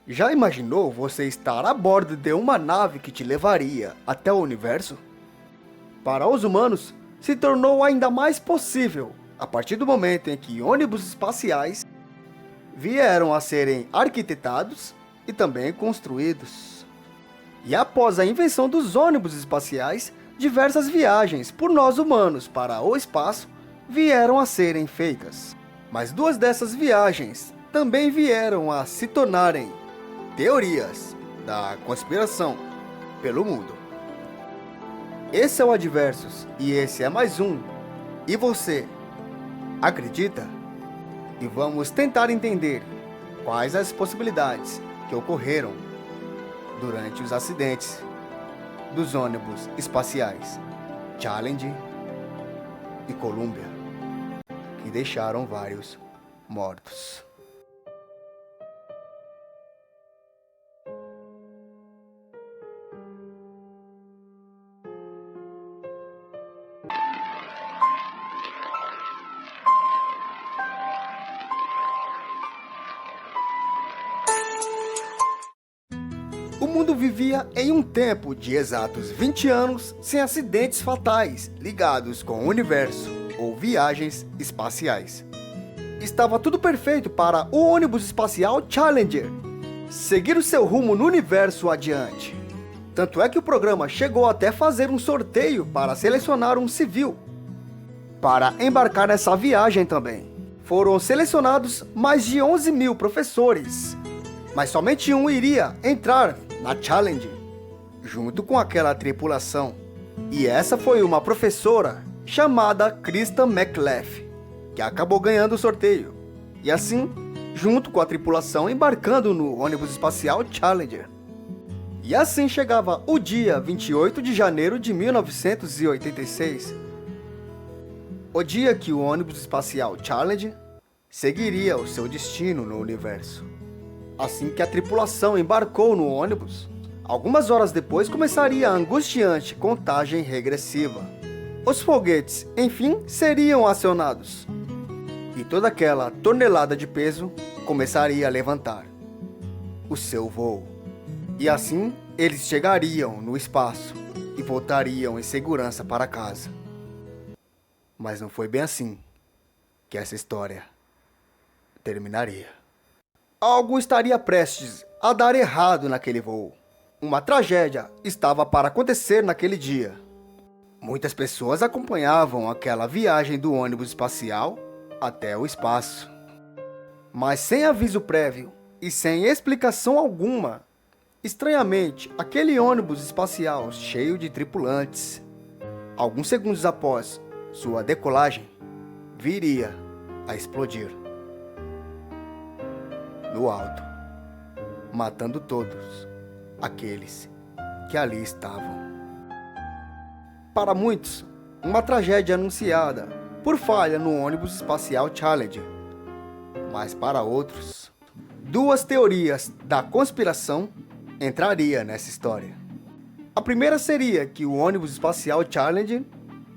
Já imaginou você estar a bordo de uma nave que te levaria até o universo? Para os humanos, se tornou ainda mais possível a partir do momento em que ônibus espaciais vieram a serem arquitetados e também construídos. E após a invenção dos ônibus espaciais, diversas viagens por nós humanos para o espaço vieram a serem feitas. Mas duas dessas viagens também vieram a se tornarem teorias da conspiração pelo mundo. Esse é o Adversus e esse é mais um. E você acredita? E vamos tentar entender quais as possibilidades que ocorreram durante os acidentes dos ônibus espaciais Challenger e Columbia, que deixaram vários mortos. O mundo vivia em um tempo de exatos 20 anos sem acidentes fatais ligados com o universo ou viagens espaciais. Estava tudo perfeito para o ônibus espacial Challenger seguir o seu rumo no universo adiante. Tanto é que o programa chegou até fazer um sorteio para selecionar um civil para embarcar nessa viagem também. Foram selecionados mais de 11 mil professores, mas somente um iria entrar na Challenger, junto com aquela tripulação. E essa foi uma professora chamada Krista McLeaf, que acabou ganhando o sorteio. E assim, junto com a tripulação, embarcando no ônibus espacial Challenger. E assim chegava o dia 28 de janeiro de 1986. O dia que o ônibus espacial Challenger seguiria o seu destino no universo. Assim que a tripulação embarcou no ônibus, algumas horas depois começaria a angustiante contagem regressiva. Os foguetes, enfim, seriam acionados. E toda aquela tonelada de peso começaria a levantar o seu voo. E assim, eles chegariam no espaço e voltariam em segurança para casa. Mas não foi bem assim que essa história terminaria. Algo estaria prestes a dar errado naquele voo. Uma tragédia estava para acontecer naquele dia. Muitas pessoas acompanhavam aquela viagem do ônibus espacial até o espaço. Mas sem aviso prévio e sem explicação alguma, estranhamente, aquele ônibus espacial cheio de tripulantes, alguns segundos após sua decolagem, viria a explodir no alto, matando todos aqueles que ali estavam. Para muitos, uma tragédia anunciada por falha no ônibus espacial Challenger. Mas para outros, duas teorias da conspiração entrariam nessa história. A primeira seria que o ônibus espacial Challenger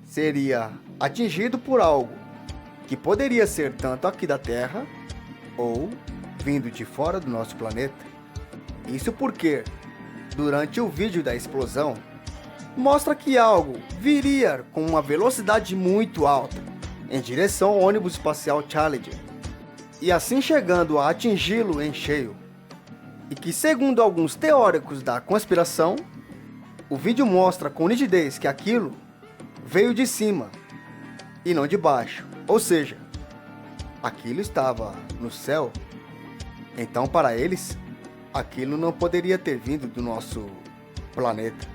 seria atingido por algo que poderia ser tanto aqui da Terra ou vindo de fora do nosso planeta. Isso porque, durante o vídeo da explosão, mostra que algo viria com uma velocidade muito alta em direção ao ônibus espacial Challenger, e assim chegando a atingi-lo em cheio. E que, segundo alguns teóricos da conspiração, o vídeo mostra com nitidez que aquilo veio de cima e não de baixo, ou seja, aquilo estava no céu. Então, para eles, aquilo não poderia ter vindo do nosso planeta.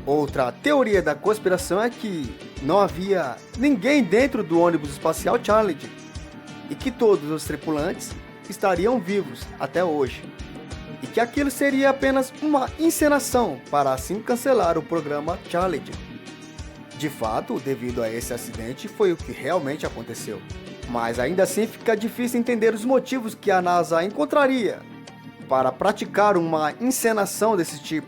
Outra teoria da conspiração é que não havia ninguém dentro do ônibus espacial Challenger e que todos os tripulantes estariam vivos até hoje. E que aquilo seria apenas uma encenação para assim cancelar o programa Challenger. De fato, devido a esse acidente, foi o que realmente aconteceu. Mas ainda assim fica difícil entender os motivos que a NASA encontraria para praticar uma encenação desse tipo.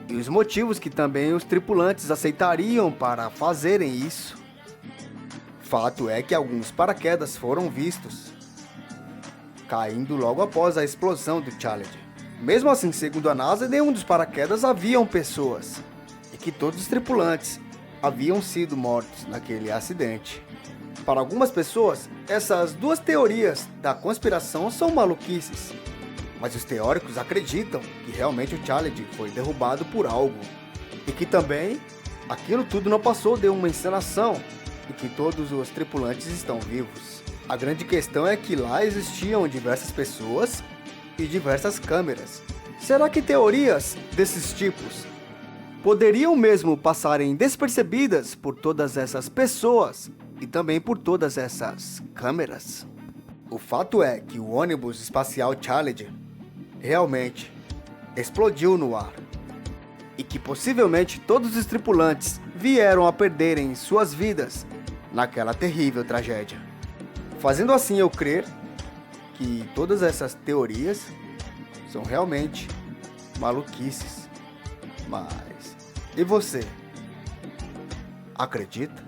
E os motivos que também os tripulantes aceitariam para fazerem isso. Fato é que alguns paraquedas foram vistos caindo logo após a explosão do Challenger. Mesmo assim, segundo a NASA, nenhum dos paraquedas haviam pessoas, e que todos os tripulantes haviam sido mortos naquele acidente. Para algumas pessoas, essas duas teorias da conspiração são maluquices, mas os teóricos acreditam que realmente o Challenger foi derrubado por algo, e que também aquilo tudo não passou de uma encenação, e que todos os tripulantes estão vivos. A grande questão é que lá existiam diversas pessoas e diversas câmeras. Será que teorias desses tipos poderiam mesmo passarem despercebidas por todas essas pessoas e também por todas essas câmeras? O fato é que o ônibus espacial Challenger realmente explodiu no ar, e que possivelmente todos os tripulantes vieram a perderem suas vidas naquela terrível tragédia. Fazendo assim eu crer que todas essas teorias são realmente maluquices. Mas e você? Acredita?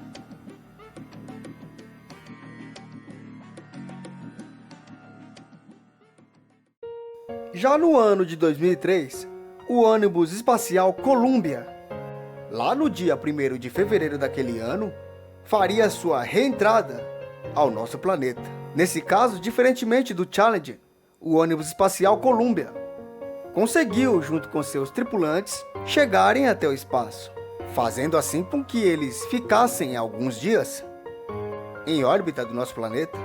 Já no ano de 2003, o ônibus espacial Columbia, lá no dia 1º de fevereiro daquele ano, faria sua reentrada ao nosso planeta. Nesse caso, diferentemente do Challenger, o ônibus espacial Columbia conseguiu, junto com seus tripulantes, chegarem até o espaço, fazendo assim com que eles ficassem alguns dias em órbita do nosso planeta.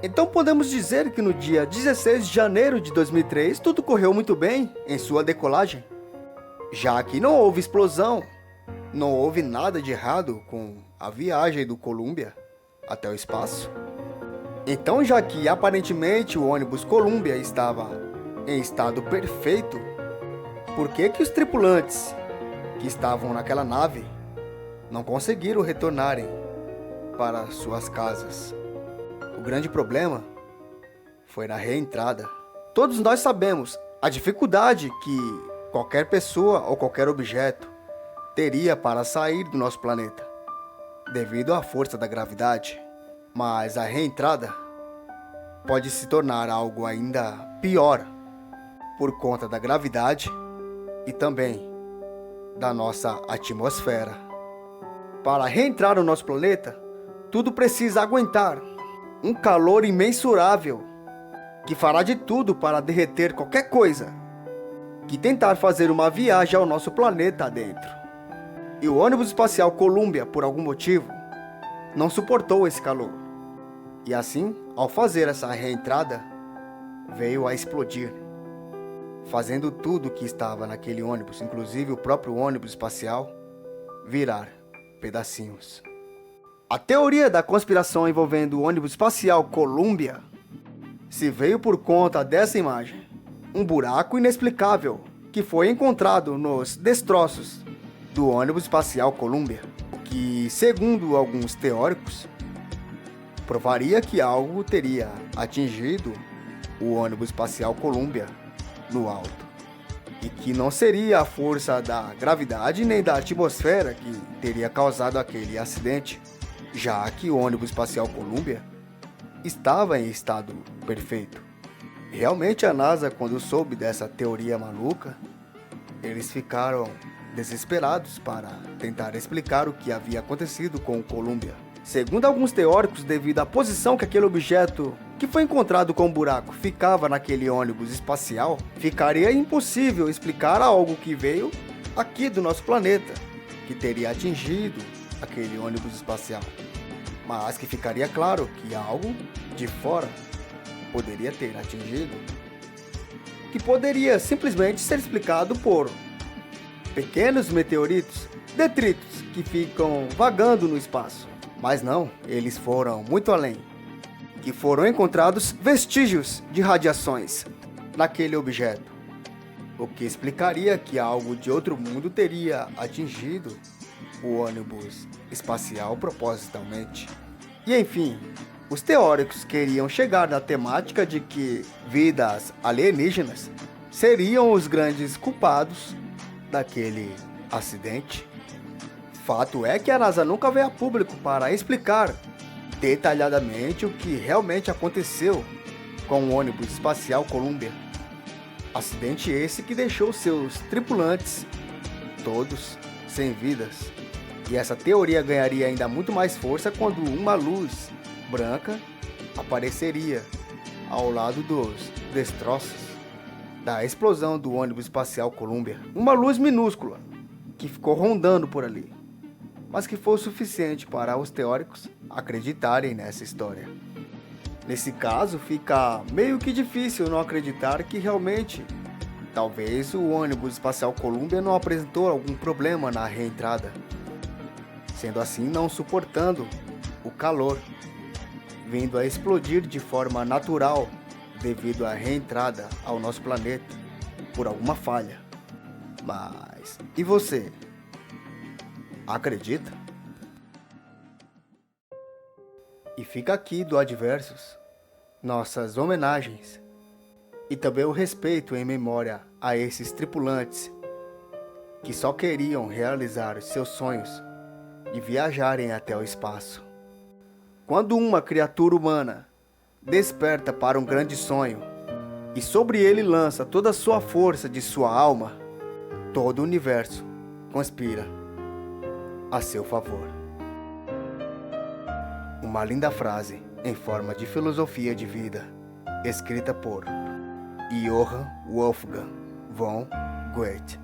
Então podemos dizer que no dia 16 de janeiro de 2003 tudo correu muito bem em sua decolagem, já que não houve explosão, não houve nada de errado com a viagem do Columbia até o espaço. Então, já que aparentemente o ônibus Columbia estava em estado perfeito, por que os tripulantes que estavam naquela nave não conseguiram retornarem para suas casas? O grande problema foi na reentrada. Todos nós sabemos a dificuldade que qualquer pessoa ou qualquer objeto teria para sair do nosso planeta, devido à força da gravidade. Mas a reentrada pode se tornar algo ainda pior por conta da gravidade e também da nossa atmosfera. Para reentrar no nosso planeta, tudo precisa aguentar um calor imensurável que fará de tudo para derreter qualquer coisa que tentar fazer uma viagem ao nosso planeta adentro. E o ônibus espacial Columbia, por algum motivo, não suportou esse calor. E assim, ao fazer essa reentrada, veio a explodir, fazendo tudo que estava naquele ônibus, inclusive o próprio ônibus espacial, virar pedacinhos. A teoria da conspiração envolvendo o ônibus espacial Columbia se veio por conta dessa imagem. Um buraco inexplicável que foi encontrado nos destroços do ônibus espacial Columbia, que, segundo alguns teóricos, provaria que algo teria atingido o ônibus espacial Columbia no alto, e que não seria a força da gravidade nem da atmosfera que teria causado aquele acidente, já que o ônibus espacial Columbia estava em estado perfeito. Realmente a NASA, quando soube dessa teoria maluca, eles ficaram desesperados para tentar explicar o que havia acontecido com o Columbia. Segundo alguns teóricos, devido à posição que aquele objeto que foi encontrado com o buraco ficava naquele ônibus espacial, ficaria impossível explicar algo que veio aqui do nosso planeta, que teria atingido aquele ônibus espacial. Mas que ficaria claro que algo de fora poderia ter atingido, que poderia simplesmente ser explicado por pequenos meteoritos, detritos que ficam vagando no espaço. Mas não, eles foram muito além, que foram encontrados vestígios de radiações naquele objeto, o que explicaria que algo de outro mundo teria atingido o ônibus espacial propositalmente. E enfim, os teóricos queriam chegar na temática de que vidas alienígenas seriam os grandes culpados daquele acidente. Fato é que a NASA nunca veio a público para explicar detalhadamente o que realmente aconteceu com o ônibus espacial Columbia. Acidente esse que deixou seus tripulantes todos sem vidas. E essa teoria ganharia ainda muito mais força quando uma luz branca apareceria ao lado dos destroços da explosão do ônibus espacial Columbia. Uma luz minúscula que ficou rondando por ali, mas que foi o suficiente para os teóricos acreditarem nessa história. Nesse caso, fica meio que difícil não acreditar que realmente, talvez o ônibus espacial Columbia não apresentou algum problema na reentrada, sendo assim não suportando o calor, vindo a explodir de forma natural devido à reentrada ao nosso planeta por alguma falha. Mas e você? Acredita? E fica aqui do Adversos nossas homenagens e também o respeito em memória a esses tripulantes que só queriam realizar seus sonhos de viajarem até o espaço. Quando uma criatura humana desperta para um grande sonho e sobre ele lança toda a sua força de sua alma, todo o universo conspira a seu favor. Uma linda frase em forma de filosofia de vida, escrita por Johann Wolfgang von Goethe.